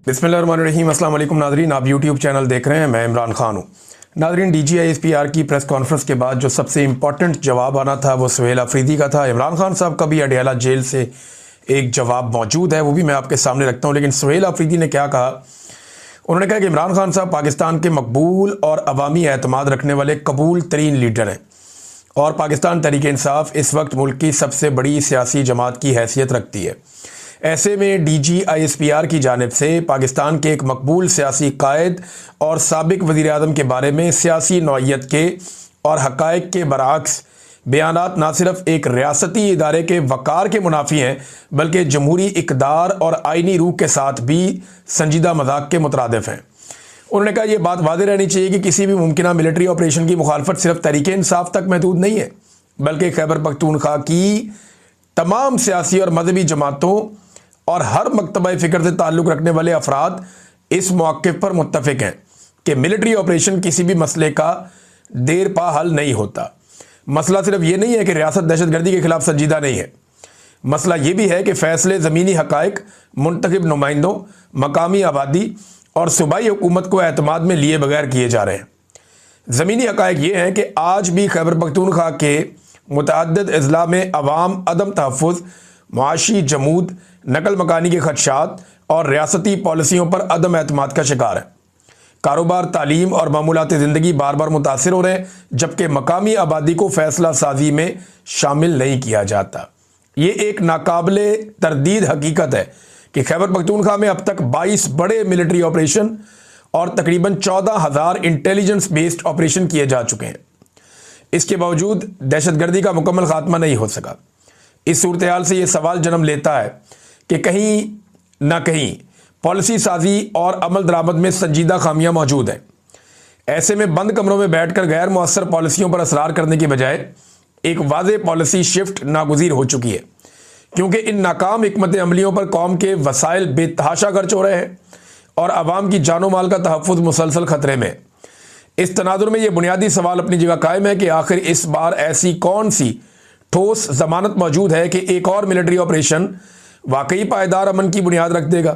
बिस्मिल्लाहिर्रहमानिर्रहीम। अस्सलाम वालेकुम नाज़रीन, आप यूट्यूब चैनल देख रहे हैं। मैं इमरान खान हूँ। नाज़रीन, DGISPR की प्रेस कॉन्फ्रेंस के बाद जो सबसे इम्पॉर्टेंट जवाब आना था वो सुहेल अफरीदी का था। इमरान खान साहब का भी अडयाला जेल से एक जवाब मौजूद है, वो भी मैं आपके सामने रखता हूँ। लेकिन सुहेल अफरीदी ने क्या कहा, उन्होंने कहा कि इमरान खान साहब पाकिस्तान के मकबूल और अवामी एतमाद रखने वाले कबूल तरीन लीडर हैं और पाकिस्तान तहरीक-ए-इंसाफ इस वक्त मुल्क की सबसे बड़ी सियासी जमात की हैसियत रखती है। ऐसे में DGISPR की जानिब से पाकिस्तान के एक मकबूल सियासी कायद और साबिक वज़ीर-ए-आज़म के बारे में सियासी नौइयत के और हक़ाइक़ के बरअक्स बयानात न सिर्फ एक रियासती इदारे के वक़ार के मुनाफी हैं, बल्कि जमहूरी इक़दार और आइनी रूह के साथ भी संजीदा मज़ाक के मुतरादिफ हैं। उन्होंने कहा, यह बात वाज़ेह रहनी चाहिए कि किसी भी मुमकिना मिलिट्री ऑपरेशन की मुखालफत सिर्फ तहरीक-ए-इंसाफ तक महदूद नहीं है, बल्कि खैबर पख्तूनख्वा की तमाम सियासी और मजहबी जमातों और हर मकतबा फ़िक्र से ताल्लुक़ रखने वाले अफराद इस मौक़िफ़ पर मुत्तफ़िक़ हैं कि मिलिट्री ऑपरेशन किसी भी मसले का देर पा हल नहीं होता। मसला सिर्फ ये नहीं है कि रियासत दहशतगर्दी के ख़िलाफ़ संजीदा नहीं है, मसला ये भी है कि फ़ैसले ज़मीनी हक़ाइक़, मुंतखब नुमाइंदों, मकामी आबादी और सूबाई हुकूमत को एतमाद में लिए बगैर किए जा रहे हैं। ज़मीनी हक़ाइक़ ये हैं कि आज भी खैबर पख्तूनख्वा के मुतअद्दिद अज़ला में अवाम अदम तहफ़्फ़ुज़, मुआशी जमूद, नकल मकानी के खदशात और रियासती पॉलिसियों पर अदम एतमाद का शिकार है। कारोबार, तालीम और मामूलात ज़िंदगी बार बार मुतासिर हो रहे हैं, जबकि मकामी आबादी को फ़ैसला साजी में शामिल नहीं किया जाता। ये एक नाकाबिले तरदीद हकीकत है कि खैबर पख्तूनख्वा में अब तक 22 बड़े मिलिट्री ऑपरेशन और तकरीबन 14,000 इंटेलिजेंस बेस्ड ऑपरेशन किए जा चुके हैं। इसके बावजूद दहशतगर्दी का मुकम्मल खात्मा नहीं हो सका। इस सूरत हाल से ये सवाल जन्म लेता है कि कहीं ना कहीं पॉलिसी साजी और अमल दरामद में संजीदा खामियां मौजूद हैं। ऐसे में बंद कमरों में बैठकर गैर मुअस्सर पॉलिसियों पर असरार करने के बजाय एक वाज़ेह पॉलिसी शिफ्ट नागुज़ीर हो चुकी है, क्योंकि इन नाकाम हिकमत अमलियों पर कौम के वसाइल बेतहाशा खर्च हो रहे हैं और आवाम की जानो माल का तहफ़्फ़ुज़ मुसलसल ख़तरे में। इस तनाजुर में यह बुनियादी सवाल अपनी जगह कायम है कि आखिर इस बार ऐसी कौन सी ठोस ज़मानत मौजूद है कि एक और मिलिट्री ऑपरेशन वाकई पायदार अमन की बुनियाद रख देगा।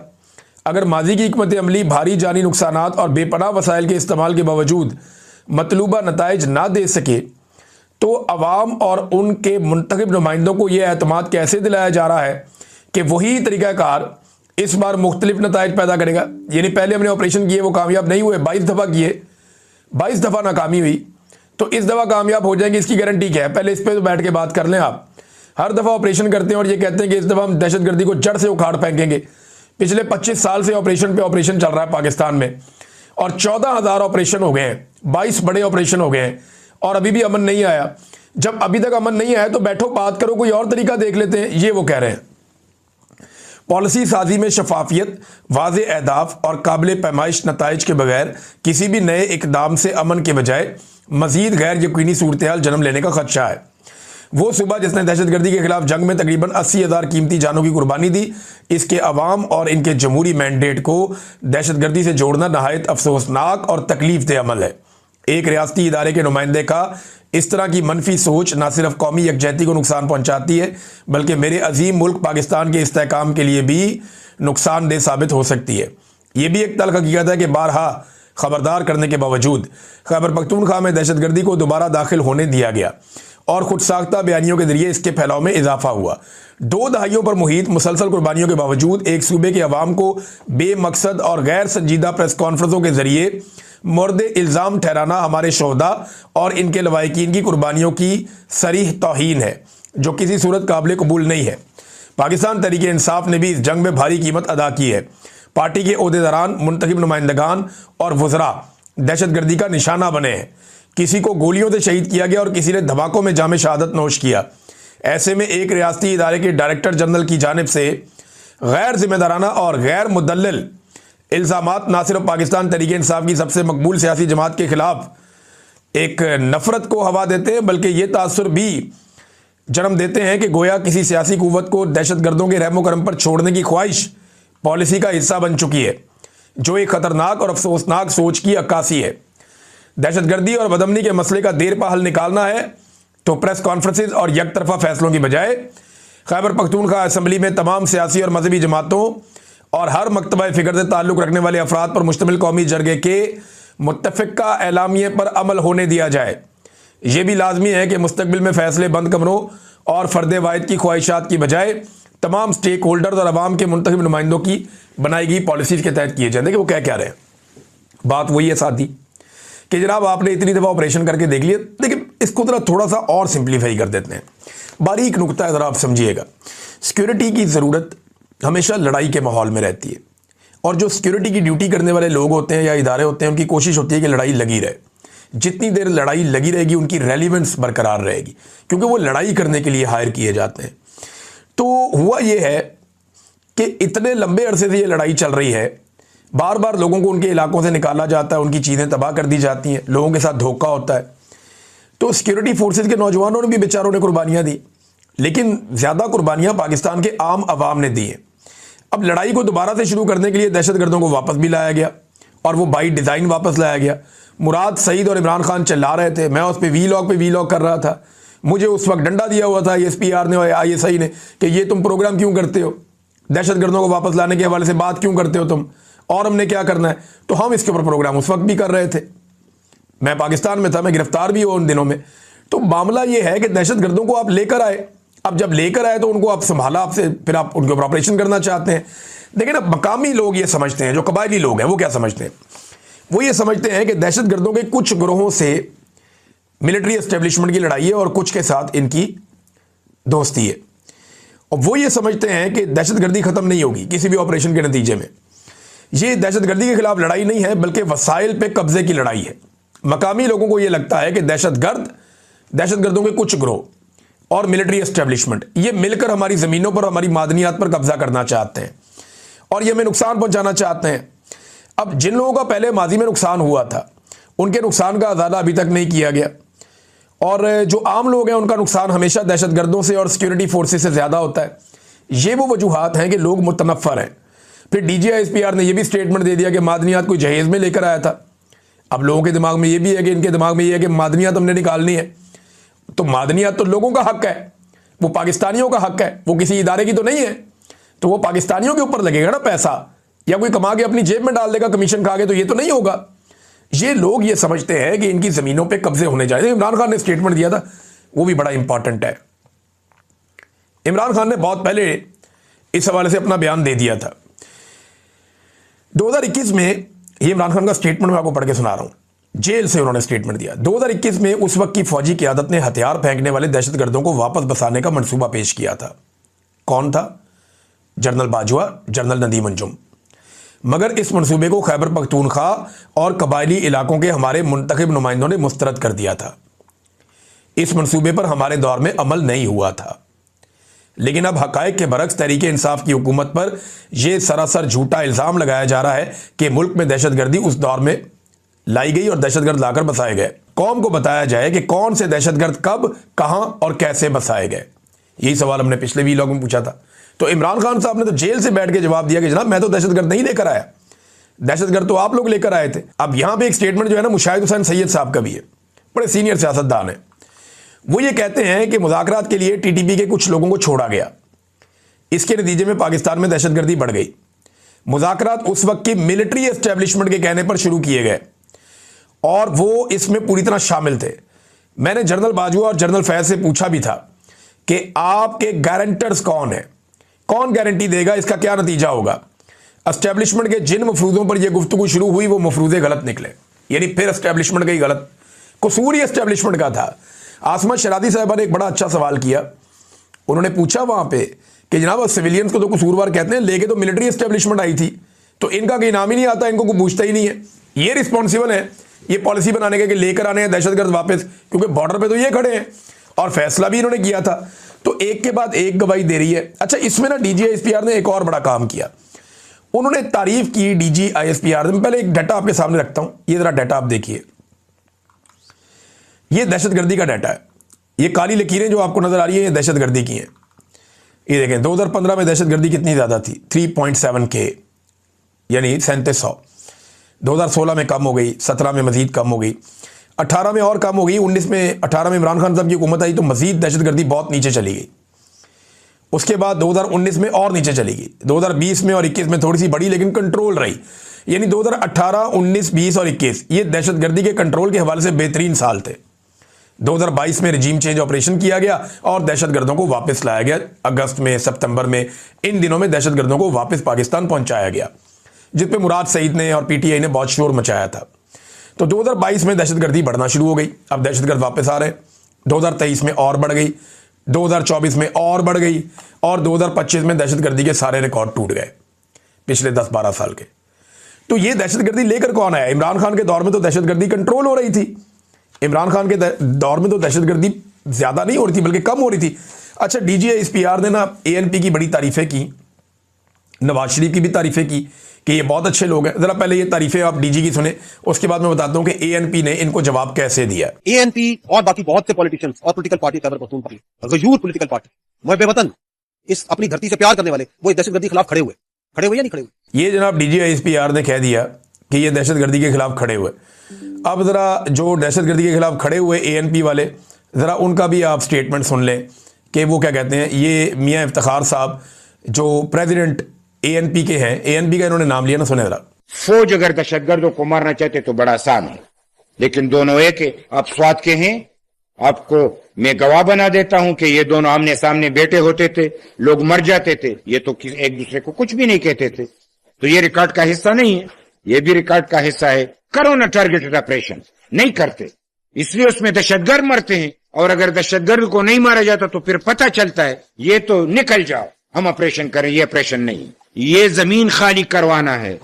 अगर माजी की हिकमत अमली भारी जानी नुकसानात और बेपनाह वसाइल के इस्तेमाल के बावजूद मतलूबा नताइज ना दे सके, तो अवाम और उनके मुंतखब नुमाइंदों को यह एतमाद कैसे दिलाया जा रहा है कि वही तरीक़ाकार इस बार मुख्तलिफ नताइज पैदा करेगा। यानी पहले हमने ऑपरेशन किए, वो कामयाब नहीं हुए, 22 दफ़ा किए, 22 दफ़ा नाकामी हुई, तो इस दफ़ा कामयाब हो जाएंगे, इसकी गारंटी क्या है? पहले इस पर तो बैठ के बात कर लें। आप हर दफ़ा ऑपरेशन करते हैं और ये कहते हैं कि इस दफ़ा हम दहशतगर्दी को जड़ से उखाड़ फेंकेंगे। पिछले 25 साल से ऑपरेशन पे ऑपरेशन चल रहा है पाकिस्तान में और 14,000 ऑपरेशन हो गए हैं, 22 बड़े ऑपरेशन हो गए हैं और अभी भी अमन नहीं आया। जब अभी तक अमन नहीं आया तो बैठो, बात करो, कोई और तरीका देख लेते हैं, ये वो कह रहे हैं। पॉलिसी साजी में शफाफियत, वाज़े अहदाफ और काबिल पैमाइश नताइज के बगैर किसी भी नए इकदाम से अमन के बजाय मज़ीद गैर यकीनी सूरत हाल जन्म लेने का खदशा है। वो सुबह जिसने दहशतगर्दी के खिलाफ जंग में तकरीबन 80,000 कीमती जानों की कुर्बानी दी, इसके अवाम और इनके जमहूरी मैंडेट को दहशतगर्दी से जोड़ना नहायत अफसोसनाक और तकलीफ दे अमल है। एक रियासती इदारे के नुमाइंदे का इस तरह की मनफी सोच न सिर्फ कौमी यकजहती को नुकसान पहुँचाती है, बल्कि मेरे अजीम मुल्क पाकिस्तान के इस्तेहकाम के लिए भी नुकसानदेह साबित हो सकती है। ये भी एक तल्ख हकीकत है कि बारहा खबरदार करने के बावजूद खैबर पख्तूनख्वा में दहशतगर्दी को दोबारा दाखिल होने दिया गया और खुद साख्ता बयानियों के जरिए इसके फैलाव में इजाफा हुआ। 2 दहाइयों पर मुहित मुसलसल कुर्बानियों के बावजूद एक सूबे के अवाम को बेमकसद और गैर संजीदा प्रेस कॉन्फ्रेंसों के जरिए मुर्द इल्ज़ाम ठहराना हमारे शोहदा और इनके लवाहिकीन की कुर्बानियों की सरीह तौहीन है, जो किसी सूरत काबिल कबूल नहीं है। पाकिस्तान तहरीक-ए-इंसाफ ने भी इस जंग में भारी कीमत अदा की है। पार्टी के ओहदेदारान, मुंतखब नुमाइंदगान और वज़रा दहशतगर्दी का निशाना बने हैं। किसी को गोलियों से शहीद किया गया और किसी ने धमाकों में जामे शहादत नोश किया। ऐसे में एक रियासती इदारे के डायरेक्टर जनरल की जानिब से गैर जिम्मेदाराना और गैर मुदल्लिल इल्ज़ामात न सिर्फ पाकिस्तान तहरीक-ए-इंसाफ की सबसे मकबूल सियासी जमात के खिलाफ एक नफरत को हवा देते हैं, बल्कि ये तासुर भी जन्म देते हैं कि गोया किसी सियासी कुव्वत को दहशतगर्दों के रहमो करम पर छोड़ने की ख्वाहिश पॉलिसी का हिस्सा बन चुकी है, जो एक खतरनाक और अफसोसनाक सोच की अक्कासी है। दहशतगर्दी और बदअमनी के मसले का देर पा हल निकालना है तो प्रेस कॉन्फ्रेंसेज और यकतरफा फैसलों की बजाय खैबर पख्तूनख्वा असम्बली में तमाम सियासी और मजहबी जमातों और हर मकतबा फ़िक्र से ताल्लुक़ रखने वाले अफराद पर मुश्तमिल कौमी जरगे के मुत्तफ़िक़ा एलामिये पर अमल होने दिया जाए। ये भी लाजमी है कि मुस्तकबिल में फ़ैसले बंद कमरों और फ़र्द वाहिद की ख्वाहिशात की बजाय तमाम स्टेक होल्डर्स और अवाम के मुंतखब नुमाइंदों की बनाई गई पॉलिसीज़ के तहत किए जाए। देखिए वो क्या रहे हैं, बात वही है साथी कि जनाब आपने इतनी दफ़ा ऑपरेशन करके देख लिया। देखिए इसको ज़रा थोड़ा सा और सिंप्लीफाई कर देते हैं। बारीक नुकता है, ज़रा आप समझिएगा। सिक्योरिटी की ज़रूरत हमेशा लड़ाई के माहौल में रहती है, और जो सिक्योरिटी की ड्यूटी करने वाले लोग होते हैं या इदारे होते हैं, उनकी कोशिश होती है कि लड़ाई लगी रहे। जितनी देर लड़ाई लगी रहेगी उनकी रेलिवेंस बरकरार रहेगी, क्योंकि वो लड़ाई करने के लिए हायर किए जाते हैं। तो हुआ ये है कि इतने लंबे अरसे से ये लड़ाई चल रही है, बार बार लोगों को उनके इलाकों से निकाला जाता है, उनकी चीज़ें तबाह कर दी जाती हैं, लोगों के साथ धोखा होता है। तो सिक्योरिटी फोर्सेस के नौजवानों ने भी बेचारों ने कुर्बानियाँ दी, लेकिन ज़्यादा कुर्बानियाँ पाकिस्तान के आम आवाम ने दी हैं। अब लड़ाई को दोबारा से शुरू करने के लिए दहशतगर्दों को वापस भी लाया गया, और वो बाई डिज़ाइन वापस लाया गया। मुराद सईद और इमरान खान चिल्ला रहे थे, मैं उस पर वीलॉग कर रहा था। मुझे उस वक्त डंडा दिया हुआ था SPR ने और ISI ने कि ये तुम प्रोग्राम क्यों करते हो, दहशतगर्दों को वापस लाने के हवाले से बात क्यों करते हो तुम, और हमने क्या करना है। तो हम इसके ऊपर प्रोग्राम उस वक्त भी कर रहे थे। मैं पाकिस्तान में था, मैं गिरफ्तार भी हुआ उन दिनों में। तो मामला ये है कि दहशतगर्दों को आप लेकर आए, अब जब लेकर आए तो उनको आप संभाला, आपसे फिर आप उनके ऊपर ऑपरेशन करना चाहते हैं। देखिए ना, मकामी लोग ये समझते हैं, जो कबायली लोग हैं वो क्या समझते हैं, वो ये समझते हैं कि दहशतगर्दों के कुछ ग्रोहों से मिलिट्री एस्टेब्लिशमेंट की लड़ाई है और कुछ के साथ इनकी दोस्ती है। और वो ये समझते हैं कि दहशतगर्दी ख़त्म नहीं होगी किसी भी ऑपरेशन के नतीजे में। ये दहशतगर्दी के खिलाफ लड़ाई नहीं है, बल्कि वसाइल पे कब्जे की लड़ाई है। मकामी लोगों को ये लगता है कि दहशतगर्दों के कुछ ग्रोह और मिलिट्री एस्टेब्लिशमेंट ये मिलकर हमारी ज़मीनों पर, हमारी मादनियात पर कब्जा करना चाहते हैं और ये हमें नुकसान पहुंचाना चाहते हैं। अब जिन लोगों का पहले माजी में नुकसान हुआ था, उनके नुकसान का अज़ादा अभी तक नहीं किया गया, और जो आम लोग हैं उनका नुकसान हमेशा दहशतगर्दों से और सिक्योरिटी फोर्सेस से ज़्यादा होता है। ये वो वजूहात हैं कि लोग मुतनफ़र हैं। फिर DGI SPR ने यह भी स्टेटमेंट दे दिया कि मादनियात कोई जहेज़ में लेकर आया था। अब लोगों के दिमाग में ये भी है कि इनके दिमाग में ये है कि मादनियात हमने निकालनी है, तो मादनियात तो लोगों का हक है, वो पाकिस्तानियों का हक है, वो किसी इदारे की तो नहीं है। तो वो पाकिस्तानियों के ऊपर लगेगा ना पैसा, या कोई कमा के अपनी जेब में डाल देगा कमीशन खा के, तो ये तो नहीं होगा। ये लोग ये समझते हैं कि इनकी ज़मीनों पे कब्जे होने चाहिए। इमरान खान ने स्टेटमेंट दिया था, वो भी बड़ा इंपॉर्टेंट है। इमरान खान ने बहुत पहले इस हवाले से अपना बयान दे दिया था। 2021 में, ये इमरान खान का स्टेटमेंट मैं आपको पढ़ के सुना रहा हूं, जेल से उन्होंने स्टेटमेंट दिया। 2021 में उस वक्त की फौजी क़यादत ने हथियार फेंकने वाले दहशतगर्दों को वापस बसाने का मंसूबा पेश किया था। कौन था? General Bajwa, general Nadeem Anjum. मगर इस मंसूबे को खैबर पख्तूनख्वा और कबायली इलाकों के हमारे मुंतखब नुमाइंदों ने मुस्तरद कर दिया था। इस मंसूबे पर हमारे दौर में अमल नहीं हुआ था, लेकिन अब हक़ाइक़ के बरक्स तहरीक इंसाफ की हुकूमत पर यह सरासर झूठा इल्ज़ाम लगाया जा रहा है कि मुल्क में दहशतगर्दी उस दौर में लाई गई और दहशतगर्द लाकर बसाए गए। कौम को बताया जाए कि कौन से दहशतगर्द कब, कहां और कैसे बसाए गए। यही सवाल हमने पिछले वीलॉग में पूछा था। तो इमरान खान साहब ने तो जेल से बैठ के जवाब दिया कि जनाब मैं तो दहशतगर्द नहीं लेकर आया, दहशतगर्द तो आप लोग लेकर आए थे। अब यहां पे एक स्टेटमेंट जो है ना मुशाहिद हुसैन सैयद साहब का भी है, बड़े सीनियर सियासतदान है। वो ये कहते हैं कि मुज़ाकरात के लिए TTP के कुछ लोगों को छोड़ा गया, इसके नतीजे में पाकिस्तान में दहशतगर्दी बढ़ गई। मुज़ाकरात उस वक्त की मिलिट्री एस्टेब्लिशमेंट के कहने पर शुरू किए गए और वो इसमें पूरी तरह शामिल थे। मैंने जनरल बाजवा और जनरल फैज से पूछा भी था कि आपके गारंटर्स कौन है, कौन गारंटी देगा, इसका क्या नतीजा होगा। एस्टेब्लिशमेंट के जिन मफरूज़ों पर यह गुफ्तगू शुरू हुई वो मफरूज़े गलत निकले, यानी फिर एस्टेब्लिशमेंट का ही गलत, कसूर ही एस्टेब्लिशमेंट का था। आसमा शरादी साहबा ने एक बड़ा अच्छा सवाल किया। उन्होंने पूछा वहां पे कि जनाब सिविलियंस को तो कसूरवार कहते हैं, लेके तो मिलिट्री एस्टेब्लिशमेंट आई थी, तो इनका कोई नाम ही नहीं आता, इनको कोई पूछता ही नहीं है। ये रिस्पॉन्सिबल है ये पॉलिसी बनाने के कि लेकर आने हैं दहशतगर्द वापस, क्योंकि बॉर्डर पे तो ये खड़े हैं और फैसला भी इन्होंने किया था। तो एक के बाद एक गवाही दे रही है। अच्छा, इसमें ना DGI SPR ने एक और बड़ा काम किया, उन्होंने तारीफ की DGI SPR। मैं पहले एक डाटा आपके सामने रखता हूं, ये जरा डाटा आप देखिए। ये दहशतगर्दी का डाटा है, ये काली लकीरें जो आपको नजर आ रही है ये दहशतगर्दी की हैं। ये देखें 2015 में दहशतगर्दी कितनी ज्यादा थी, 3.7K यानी 3700। 2016 में कम हो गई, 17 में मजीद कम हो गई, 18 में और कम हो गई, 18 में इमरान खान साहब की हुकूमत आई तो मजीद दहशतगर्दी बहुत नीचे चली गई। उसके बाद 2019 में और नीचे चली गई, 2020 में और 21 में थोड़ी सी बढ़ी लेकिन कंट्रोल रही। यानी 2018, 19, 20 और 21 ये दहशतगर्दी के कंट्रोल के हवाले से बेहतरीन साल थे। 2022 में रिजीम चेंज ऑपरेशन किया गया और दहशतगर्दों को वापस लाया गया। अगस्त में, सितंबर में, इन दिनों में दहशतगर्दों को वापस पाकिस्तान पहुंचाया गया, जिस पे मुराद सईद ने और पीटीआई ने बहुत शोर मचाया था। तो 2022 में दहशतगर्दी बढ़ना शुरू हो गई। अब दहशतगर्द वापस आ रहे हैं। 2023 में और बढ़ गई, 2024 में और बढ़ गई और 2025 में दहशतगर्दी के सारे रिकॉर्ड टूट गए पिछले 10-12 साल के। तो ये दहशतगर्दी लेकर कौन आया? इमरान खान के दौर में तो दहशतगर्दी कंट्रोल हो रही थी। इमरान खान के दौर में तो दहशतगर्दी ज्यादा नहीं हो रही थी बल्कि कम हो रही थी। अच्छा, डीजीआईएसपीआर ने ना एएनपी की बड़ी तारीफें की, नवाज शरीफ की भी तारीफें की कि ये बहुत अच्छे लोग हैं। जरा पहले ये तारीफें आप डीजी की सुने, उसके बाद मैं बताता हूं कि एएनपी ने इनको जवाब कैसे दिया। एएनपी और बाकी बहुत से पॉलिटिशियंस और पॉलिटिकल पार्टी, खैबर पख्तूनख्वा की गयूर पॉलिटिकल पार्टी, मुहब्बे वतन, इस अपनी धरती से प्यार करने वाले, वो इस दहशतगर्दी के खिलाफ खड़े हुए या नहीं खड़े हुए? ये जनाब डीजीआईएसपीआर ने कह दिया कि ये दहशतगर्दी के खिलाफ खड़े हुए। अब जरा जो दहशतगर्दी के खिलाफ खड़े हुए एएनपी वाले, जरा उनका भी आप स्टेटमेंट सुन लें कि वो क्या कहते हैं। ये मियां इफ्तिखार साहब जो प्रेसिडेंट एएनपी के हैं, एएनपी का इन्होंने नाम लिया ना, सुने जरा। फौज अगर दहशतगर्दों को मारना चाहते तो बड़ा आसान है, लेकिन दोनों एक है। आप स्वाद के हैं, आपको मैं गवाह बना देता हूं कि ये दोनों आमने सामने बैठे होते थे, लोग मर जाते थे, ये तो एक दूसरे को कुछ भी नहीं कहते थे। तो ये रिकॉर्ड का हिस्सा नहीं है, ये भी रिकॉर्ड का हिस्सा है। करो ना टारगेटेड ऑपरेशन, नहीं करते, इसलिए उसमें दहशतगर्द मरते हैं। और अगर दहशतगर्द को नहीं मारा जाता तो फिर पता चलता है ये तो निकल जाओ, हम ऑपरेशन करें। ये ऑपरेशन नहीं, ये जमीन खाली करवाना है,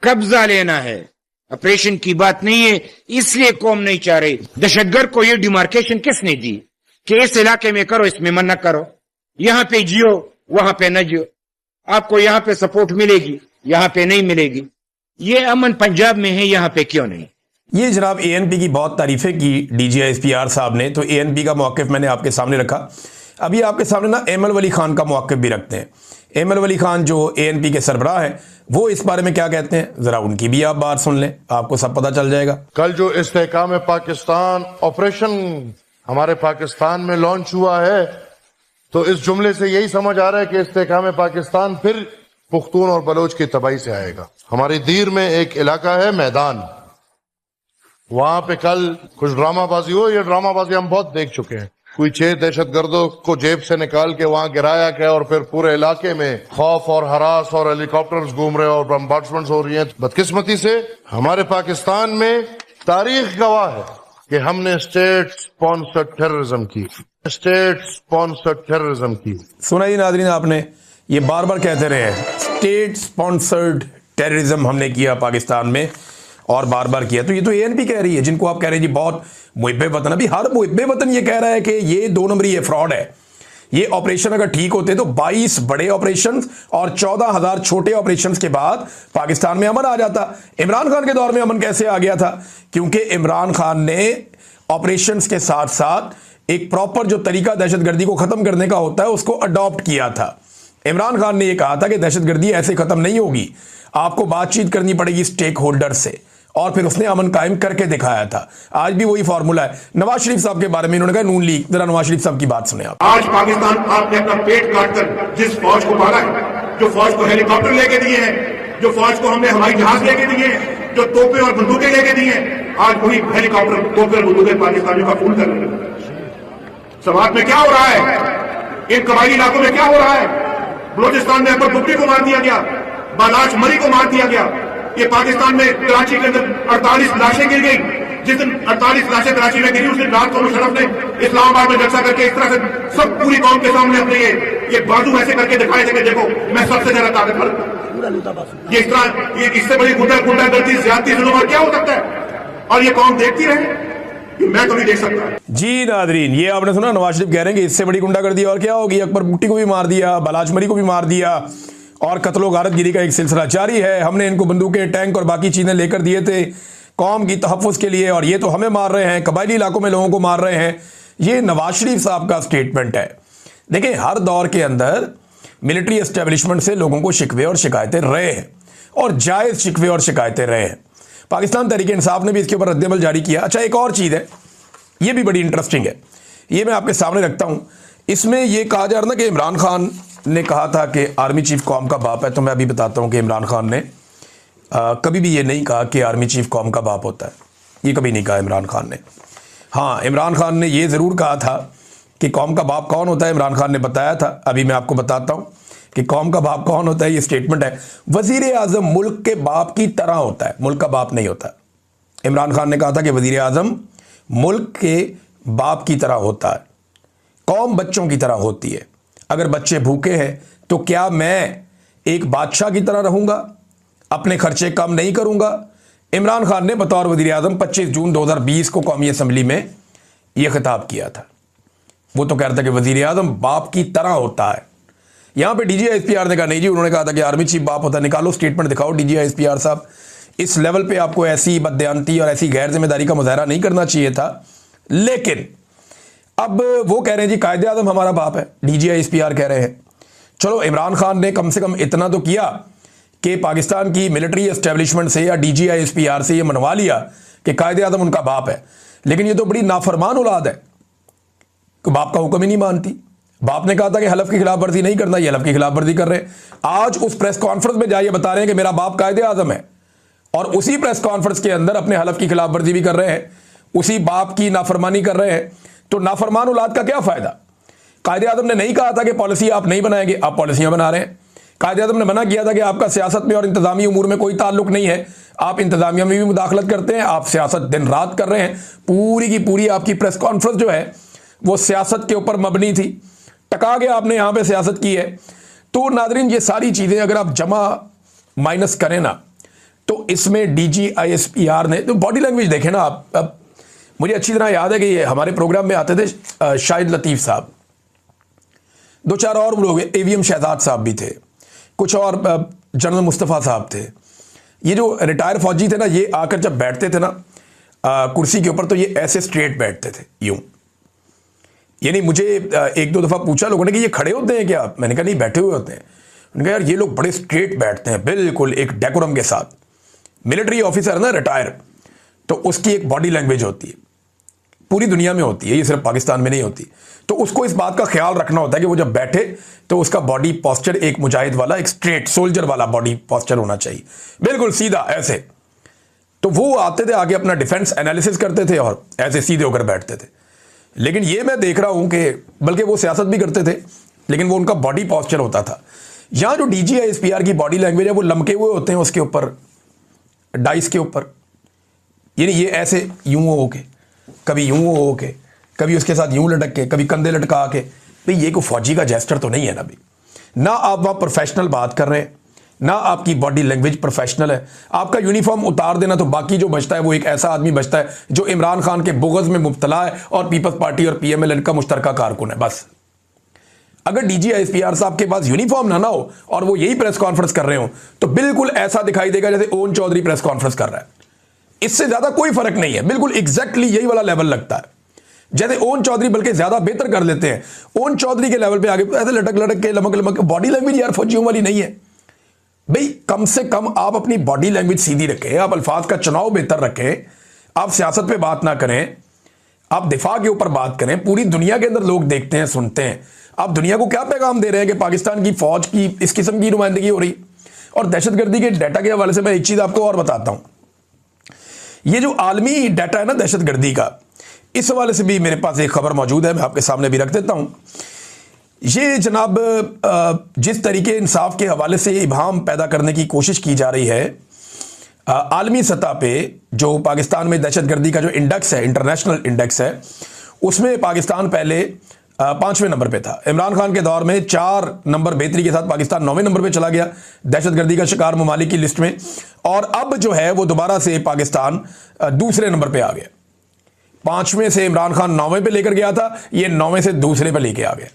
कब्जा लेना है, ऑपरेशन की बात नहीं है। इसलिए कौम नहीं चाह रही। दहशतगर्द को ये डिमार्केशन किसने दी कि इस इलाके में करो, इसमें मन न करो, यहां पे जियो, वहां पे न जियो, आपको यहां पे सपोर्ट मिलेगी, यहां पे नहीं मिलेगी। ये अमन पंजाब में है, यहां पे क्यों नहीं? ये जनाब एएनपी की बहुत तारीफें की डीजीआईएसपीआर साहब ने। तो एएनपी का मौक़िफ़ मैंने आपके सामने रखा। अभी आपके सामने ना एमएल वली खान का मौक़िफ़ भी रखते हैं। एमएल वली खान जो एएनपी के सरबराह हैं, वो इस बारे में क्या कहते हैं, जरा उनकी भी आप बात सुन लें, आपको सब पता चल जाएगा। कल जो इस्तेहकाम पाकिस्तान ऑपरेशन हमारे पाकिस्तान में लॉन्च हुआ है, तो इस जुमले से यही समझ आ रहा है कि इस्तेहकाम पाकिस्तान फिर पुख्तून और बलोच की तबाही से आएगा। हमारी दीर में एक इलाका है मैदान, वहां पे कल कुछ ड्रामाबाजी हो। ये ड्रामाबाजी हम बहुत देख चुके हैं। कोई 6 दहशतगर्दों को जेब से निकाल के वहां गिराया गया और फिर पूरे इलाके में खौफ और हरास और हेलीकॉप्टर्स घूम रहे हैं और बम्बार्डमेंट्स हो रही हैं। बदकिस्मती से हमारे पाकिस्तान में तारीख गवाह है कि हमने स्टेट स्पॉन्सर्ड टेररिज्म की। सुना जी नाज़रीन, आपने ये बार बार कहते रहे हैं, स्टेट स्पॉन्सर्ड टेररिज्म हमने किया पाकिस्तान में और बार बार किया। तो ये तो एएनपी कह रही है, जिनको आप कह रहे हैं जी बहुत मुहिब्बे वतन। अभी हर मुहिब्बे वतन ये कह रहा है कि ये 2 नंबरी, ये फ्रॉड है। ये ऑपरेशन अगर ठीक होते तो 22 बड़े ऑपरेशन और 14,000 छोटे ऑपरेशन के बाद पाकिस्तान में अमन आ जाता। इमरान खान के दौर में अमन कैसे आ गया था? क्योंकि इमरान खान ने ऑपरेशन के साथ साथ एक प्रॉपर जो तरीका दहशतगर्दी को खत्म करने का होता है उसको अडॉप्ट किया था। इमरान खान ने यह कहा था कि दहशतगर्दी ऐसे खत्म नहीं होगी, आपको बातचीत करनी पड़ेगी स्टेक होल्डर से, और फिर उसने अमन कायम करके दिखाया था। आज भी वही फार्मूला है। नवाज शरीफ साहब के बारे में इन्होंने कहा नून लीग, जरा नवाज शरीफ साहब की बात सुने आप। आज पाकिस्तान आपने अपना पेट काटकर जिस फौज को मारा है, जो फौज को हेलीकॉप्टर लेके दिए हैं, जो फौज को हमने हवाई जहाज लेके दिए हैं, जो तोपें और बंदूकें लेके दिए हैं, आज वही हेलीकॉप्टर, तोपें और बंदूकें पाकिस्तानियों का खून कर रहे हैं। समाज में क्या हो रहा है? इन कबायली इलाकों में क्या हो रहा है? बलोचिस्तान में अकबर बुकटी को मार दिया गया, बालाच मरी को मार दिया गया। ये पाकिस्तान में कराची के अंदर 48 लाशें गिर गई। जिस दिन 48 लाशें कराची में गिरी, उस दिन रात को मुशर्रफ ने इस्लामाबाद में जलसा करके इस तरह से सब पूरी कौम के सामने अपने ये बाजू ऐसे करके दिखाए थे कि देखो मैं सबसे ज्यादा ताकतवर हूं। ये इस तरह, ये इससे बड़ी गुंडागर्दी, ज्यादती, जुल्म और क्या हो सकता है? और ये कौम देखती रहे, मैं तो नहीं देख सकता। जी नादरीन, ये आपने सुना, नवाज शरीफ कह रहे हैं कि इससे बड़ी गुंडागर्दी और क्या होगी। अकबर बुकटी को भी मार दिया, बलाच मरी को भी मार दिया और कत्लो गारतगिरी का एक सिलसिला जारी है। हमने इनको बंदूकें, टैंक और बाकी चीजें लेकर दिए थे कौम की तहफ़्फ़ुज़ के लिए, और ये तो हमें मार रहे हैं, कबायली इलाकों में लोगों को मार रहे हैं। ये नवाज शरीफ साहब का स्टेटमेंट है। देखिए, हर दौर के अंदर मिलिट्री एस्टेब्लिशमेंट से लोगों को शिकवे और शिकायतें रहे हैं, और जायज़ शिकवे और शिकायतें रहे हैं। पाकिस्तान तहरीक इंसाफ ने भी इसके ऊपर रद्दअमल जारी किया। अच्छा, एक और चीज़ है, ये भी बड़ी इंटरेस्टिंग है, ये मैं आपके सामने रखता हूं। इसमें यह कहा जा रहा था कि इमरान खान ने कहा था कि आर्मी चीफ कौम का बाप है, तो मैं अभी बताता हूं कि इमरान खान ने कभी भी ये नहीं कहा कि आर्मी चीफ कौम का बाप होता है। ये कभी नहीं कहा इमरान खान ने। हाँ, इमरान खान ने ये ज़रूर कहा था कि कौम का बाप कौन होता है। इमरान खान ने बताया था, अभी मैं आपको बताता हूँ कि कौम का बाप कौन होता है। ये स्टेटमेंट है, वज़ीर आज़म मुल्क के बाप की तरह होता है, मुल्क का बाप नहीं होता। इमरान खान ने कहा था कि वज़ीर आज़म मुल्क के बाप की तरह होता है, कौम बच्चों की तरह होती है। अगर बच्चे भूखे हैं तो क्या मैं एक बादशाह की तरह रहूँगा, अपने खर्चे कम नहीं करूँगा? इमरान खान ने बतौर वज़ीर आज़म 25 जून 2020 को कौमी असम्बली में यह खिताब किया था। वो तो कह रहा था कि वज़ीर आज़म बाप की तरह होता है। यहाँ पे DGI-SPR ने कहा नहीं जी, उन्होंने कहा था कि आर्मी चीफ बाप होता है। निकालो स्टेटमेंट दिखाओ DGI-SPR साहब। इस लेवल पे आपको ऐसी बददयानती और ऐसी गैर जिम्मेदारी का मुजाहरा नहीं करना चाहिए था। लेकिन अब वो कह रहे हैं जी कायदे आज़म हमारा बाप है, DGI-SPR कह रहे हैं। चलो, इमरान खान ने कम से कम इतना तो किया कि पाकिस्तान की मिलिट्री एस्टेब्लिशमेंट से या DGI-SPR से ये मनवा लिया कि कायदे आज़म उनका बाप है। लेकिन ये तो बड़ी नाफरमान औलाद है कि बाप का हुक्म ही नहीं मानती। बाप ने कहा था कि हलफ की खिलाफ वर्जी नहीं करना, ये हलफ की खिलाफ वर्जी कर रहे हैं। आज उस प्रेस कॉन्फ्रेंस में जाइए बता रहे हैं कि मेरा बाप कायदे आज़म है, और उसी प्रेस कॉन्फ्रेंस के अंदर अपने हलफ की खिलाफ वर्जी भी कर रहे हैं, उसी बाप की नाफरमानी कर रहे हैं। तो नाफरमान औलाद का क्या फायदा? कायदे आज़म ने नहीं कहा था कि पॉलिसी आप नहीं बनाएंगे, आप पॉलिसियां बना रहे हैं। कायदे आज़म ने मना किया था कि आपका सियासत में और इंतजामी उमूर में कोई ताल्लुक नहीं है, आप इंतजामिया में भी मुदाखलत करते हैं, आप सियासत दिन रात कर रहे हैं। पूरी की पूरी आपकी प्रेस कॉन्फ्रेंस जो है वो सियासत के ऊपर मबनी थी, टका के आपने यहाँ पे सियासत की है। तो नादरीन, ये सारी चीज़ें अगर आप जमा माइनस करें ना, तो इसमें DGI-SPR ने तो बॉडी लैंग्वेज देखें ना आप। अब मुझे अच्छी तरह याद है कि ये हमारे प्रोग्राम में आते थे शाहिद लतीफ़ साहब, 2-4 और लोग, AVM शहजाद साहब भी थे, कुछ और जनरल मुस्तफ़ा साहब थे। ये जो रिटायर फौजी थे ना, ये आकर जब बैठते थे ना कुर्सी के ऊपर, तो ये ऐसे स्ट्रेट बैठते थे, यूं। यानी मुझे 1-2 दफ़ा पूछा लोगों ने कि ये खड़े होते हैं क्या? मैंने कहा नहीं, बैठे हुए होते हैं। उन्होंने कहा यार ये लोग बड़े स्ट्रेट बैठते हैं, बिल्कुल एक डेकोरम के साथ। मिलिट्री ऑफिसर है ना रिटायर, तो उसकी एक बॉडी लैंग्वेज होती है, पूरी दुनिया में होती है, ये सिर्फ पाकिस्तान में नहीं होती। तो उसको इस बात का ख्याल रखना होता है कि वो जब बैठे तो उसका बॉडी पोस्चर एक मुजाहिद वाला, एक स्ट्रेट सोल्जर वाला बॉडी पोस्चर होना चाहिए, बिल्कुल सीधा ऐसे। तो वो आते थे आगे, अपना डिफेंस एनालिसिस करते थे और ऐसे सीधे होकर बैठते थे। लेकिन ये मैं देख रहा हूं कि बल्कि वो सियासत भी करते थे, लेकिन वो उनका बॉडी पोस्चर होता था। यहां जो DGI-SPR की बॉडी लैंग्वेज है वो लमके हुए होते हैं उसके ऊपर, डाइस के ऊपर। यानी ये ऐसे यूं हो के, कभी यूं हो के, कभी उसके साथ यूं लटक के, कभी कंधे लटका के। भाई ये कोई फौजी का जेस्टर तो नहीं है ना भाई। ना आप वहां प्रोफेशनल बात कर रहे हैं, ना आपकी बॉडी लैंग्वेज प्रोफेशनल है। आपका यूनिफॉर्म उतार देना, तो बाकी जो बचता है वो एक ऐसा आदमी बचता है जो इमरान खान के बुग़्ज़ में मुब्तला है और पीपल्स पार्टी और PMLN का मुश्तरका कारकुन है, बस। अगर DGI-SPR साहब के पास यूनिफॉर्म ना हो और वो यही प्रेस कॉन्फ्रेंस कर रहे हो, तो बिल्कुल ऐसा दिखाई देगा जैसे ओन चौधरी प्रेस कॉन्फ्रेंस कर रहा है। इससे ज्यादा कोई फर्क नहीं है, बिल्कुल एग्जैक्टली यही वाला लेवल लगता है। जैसे ओन चौधरी बल्कि ज्यादा बेहतर कर लेते हैं, ओन चौधरी के लेवल पे आगे ऐसे लटक लटक के, लमक लमक। बॉडी लैंग्वेज यार फौजियों वाली नहीं है भाई। कम से कम आप अपनी बॉडी लैंग्वेज सीधी रखें, आप अल्फाज का चुनाव बेहतर रखें, आप सियासत पे बात ना करें, आप दिफा के ऊपर बात करें। पूरी दुनिया के अंदर लोग देखते हैं, सुनते हैं। आप दुनिया को क्या पैगाम दे रहे हैं कि पाकिस्तान की फौज की इस किस्म की नुमाइंदगी हो रही। और दहशतगर्दी के डाटा के हवाले से मैं एक चीज आपको और बताता हूं। ये जो आलमी डाटा है ना दहशतगर्दी का, इस हवाले से भी मेरे पास एक खबर मौजूद है, मैं आपके सामने भी रख देता हूं। ये जनाब जिस तरीके इंसाफ के हवाले से इबाहम पैदा करने की कोशिश की जा रही है आलमी सतह पे, जो पाकिस्तान में दहशतगर्दी का जो इंडेक्स है, इंटरनेशनल इंडेक्स है, उसमें पाकिस्तान पहले 5वें नंबर पे था। इमरान खान के दौर में 4 नंबर बेहतरी के साथ पाकिस्तान 9वें नंबर पे चला गया दहशतगर्दी का शिकार ममालिक की लिस्ट में। और अब जो है वो दोबारा से पाकिस्तान दूसरे नंबर पे आ गया। 5वें से इमरान खान 9वें पे लेकर गया था, ये 9वें से दूसरे पे लेके आ गया।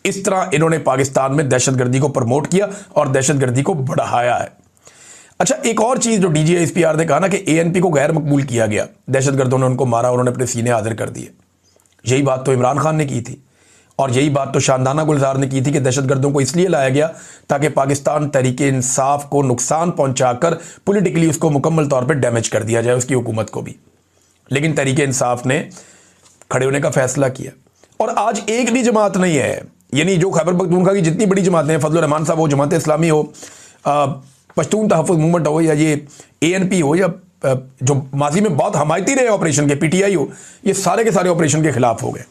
इस तरह इन्होंने पाकिस्तान में दहशतगर्दी को प्रमोट किया और दहशतगर्दी को बढ़ाया है। अच्छा, एक और चीज जो DGI-SPR ने कहा ना कि ANP को गैर मकबूल किया गया, दहशतगर्दों ने उनको मारा, उन्होंने अपने सीने हाजिर कर दिए। यही बात तो इमरान खान ने की थी और यही बात तो शानदाना गुलजार ने की थी कि दहशतगर्दों को इसलिए लाया गया ताकि पाकिस्तान तहरीके इंसाफ को नुकसान पहुंचाकर पॉलिटिकली उसको मुकम्मल तौर पर डैमेज कर दिया जाए, उसकी हुकूमत को भी। लेकिन तहरीके इंसाफ ने खड़े होने का फैसला किया और आज एक भी जमात नहीं है, यानी जो खैबर पख्तूनख्वा की जितनी बड़ी जमातें हैं, फजल रहमान साहब हो, जमात इस्लामी हो, पश्तून तहफ़्फ़ुज़ मूवमेंट हो, या ये ANP हो, या जो माजी में बहुत हमायती रहे ऑपरेशन के PTI हो, ये सारे के सारे ऑपरेशन के खिलाफ हो गए।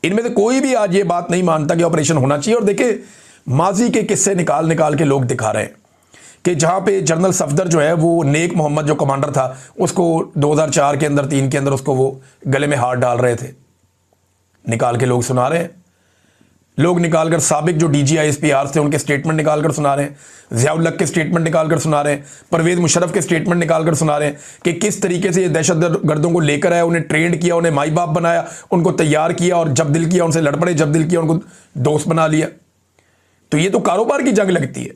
इनमें से कोई भी आज ये बात नहीं मानता कि ऑपरेशन होना चाहिए। और देखिए, माजी के किस्से निकाल निकाल के लोग दिखा रहे हैं कि जहां पे जनरल सफदर जो है वो नेक मोहम्मद जो कमांडर था, उसको 2004 के अंदर 3 के अंदर उसको वो गले में हाथ डाल रहे थे, निकाल के लोग सुना रहे हैं। लोग निकालकर साबिक जो DG ISPR थे उनके स्टेटमेंट निकालकर सुना रहे हैं, ज़ियाउल हक के स्टेटमेंट निकालकर सुना रहे हैं, परवेज मुशर्रफ के स्टेटमेंट निकालकर सुना रहे हैं कि किस तरीके से ये दहशत गर्दों को लेकर आया, उन्हें ट्रेंड किया, उन्हें माई बाप बनाया, उनको तैयार किया, और जब दिल किया उनसे लड़ पड़े, जब दिल किया उनको दोस्त बना लिया। तो ये तो कारोबार की जंग लगती है।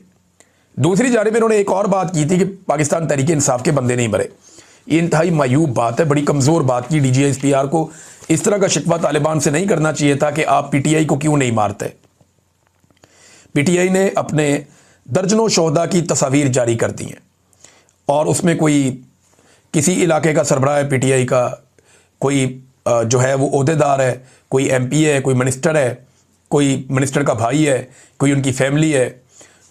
दूसरी जानिब इन्होंने एक और बात की थी कि पाकिस्तान तहरीक इंसाफ के बंदे नहीं मरे। ये इंतहाई मायूब बात है, बड़ी कमज़ोर बात की। DG ISPR को इस तरह का शिकवा तालिबान से नहीं करना चाहिए था कि आप PTI को क्यों नहीं मारते। PTI ने अपने दर्जनों शोहदा की तस्वीर जारी कर दी हैं, और उसमें कोई किसी इलाके का सरबराह है PTI का, कोई जो है वो ओहदेदार है, कोई MP है, कोई मिनिस्टर है, कोई मिनिस्टर का भाई है, कोई उनकी फैमिली है।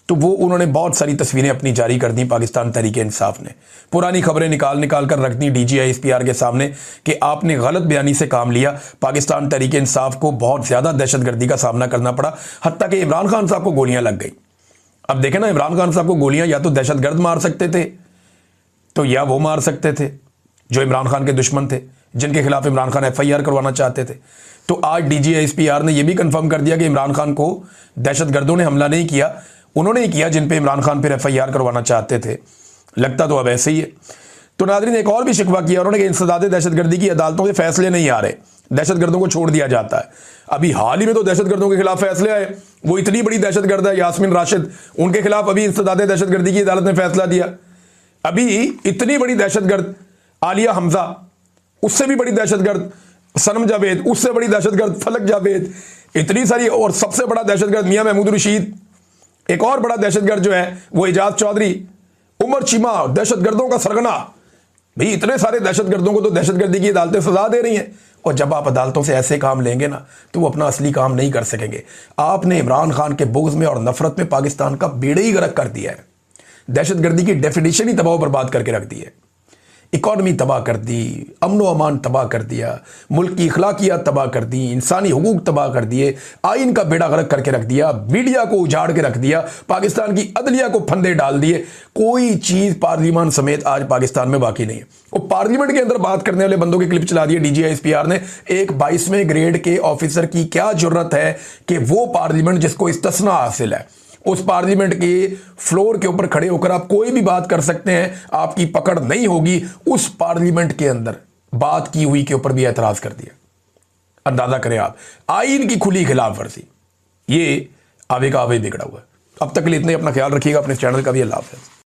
तो वो उन्होंने बहुत सारी तस्वीरें अपनी जारी कर दी पाकिस्तान तहरीक इंसाफ ने। पुरानी खबरें निकाल निकाल कर रख दी DG ISPR के सामने कि आपने गलत बयानी से काम लिया। पाकिस्तान तहरीक इंसाफ को बहुत ज़्यादा दहशतगर्दी का सामना करना पड़ा, हत्ता कि इमरान खान साहब को गोलियां लग गई। अब देखें ना, इमरान खान साहब को गोलियां या तो दहशतगर्द मार सकते थे, तो या वो मार सकते थे जो इमरान खान के दुश्मन थे, जिनके खिलाफ इमरान खान FIR करवाना चाहते थे। तो आज DG ISPR ने यह भी कंफर्म कर दिया कि इमरान खान को दहशतगर्दों ने हमला नहीं किया, उन्होंने ही किया जिन पे इमरान खान फिर FIR करवाना चाहते थे। लगता तो अब ऐसे ही है। तो नाज़रीन, एक और भी शिकवा किया उन्होंने कि इंसदादे दहशतगर्दी की अदालतों के फैसले नहीं आ रहे, दहशतगर्दों को छोड़ दिया जाता है। अभी हाल ही में तो दहशतगर्दों के खिलाफ फैसले आए, वो इतनी बड़ी दहशतगर्द है यास्मीन राशिद, उनके खिलाफ अभी इंसदादे दहशतगर्दी की अदालत ने फैसला दिया। अभी इतनी बड़ी दहशतगर्द आलिया हमजा, उससे भी बड़ी दहशतगर्द सनम जावेद, उससे बड़ी दहशतगर्द फलक जावेद, इतनी सारी, और सबसे बड़ा दहशतगर्द मियां महमूद रशीद, एक और बड़ा दहशतगर्द जो है वो एजाज चौधरी, उमर चीमा, दहशतगर्दों का सरगना। भाई इतने सारे दहशतगर्दों को तो दहशतगर्दी की अदालतें सजा दे रही हैं, और जब आप अदालतों से ऐसे काम लेंगे ना तो वो अपना असली काम नहीं कर सकेंगे। आपने इमरान खान के बुग़्ज़ में और नफरत में पाकिस्तान का बेड़ा ही गर्क कर दिया है। दहशतगर्दी की डेफिनेशन ही तबाह बर्बाद करके रख दी है, इकॉनमी तबाह कर दी, अमन व अमान तबाह कर दिया, मुल्क की अखलाकियात तबाह कर दी, इंसानी हुकूक तबाह कर दिए, आइन का बेड़ा गर्क करके रख दिया, मीडिया को उजाड़ के रख दिया, पाकिस्तान की अदलिया को फंदे डाल दिए। कोई चीज़ पार्लियामान समेत आज पाकिस्तान में बाकी नहीं है। वो पार्लियामेंट के अंदर बात करने वाले बंदों की क्लिप चला दी DG ISPR ने। एक 22वें ग्रेड के ऑफिसर की क्या जरूरत है कि वो पार्लियामेंट जिसको इस्तिस्ना हासिल है, उस पार्लियामेंट के फ्लोर के ऊपर खड़े होकर आप कोई भी बात कर सकते हैं, आपकी पकड़ नहीं होगी। उस पार्लियामेंट के अंदर बात की हुई के ऊपर भी एतराज कर दिया। अंदाजा करें आप, आईन की खुली खिलाफ वर्जी, ये आवे का आवे बिगड़ा हुआ है। अब तक के लिए इतने, अपना ख्याल रखिएगा, अपने चैनल का भी। अल्लाह हाफ़िज़।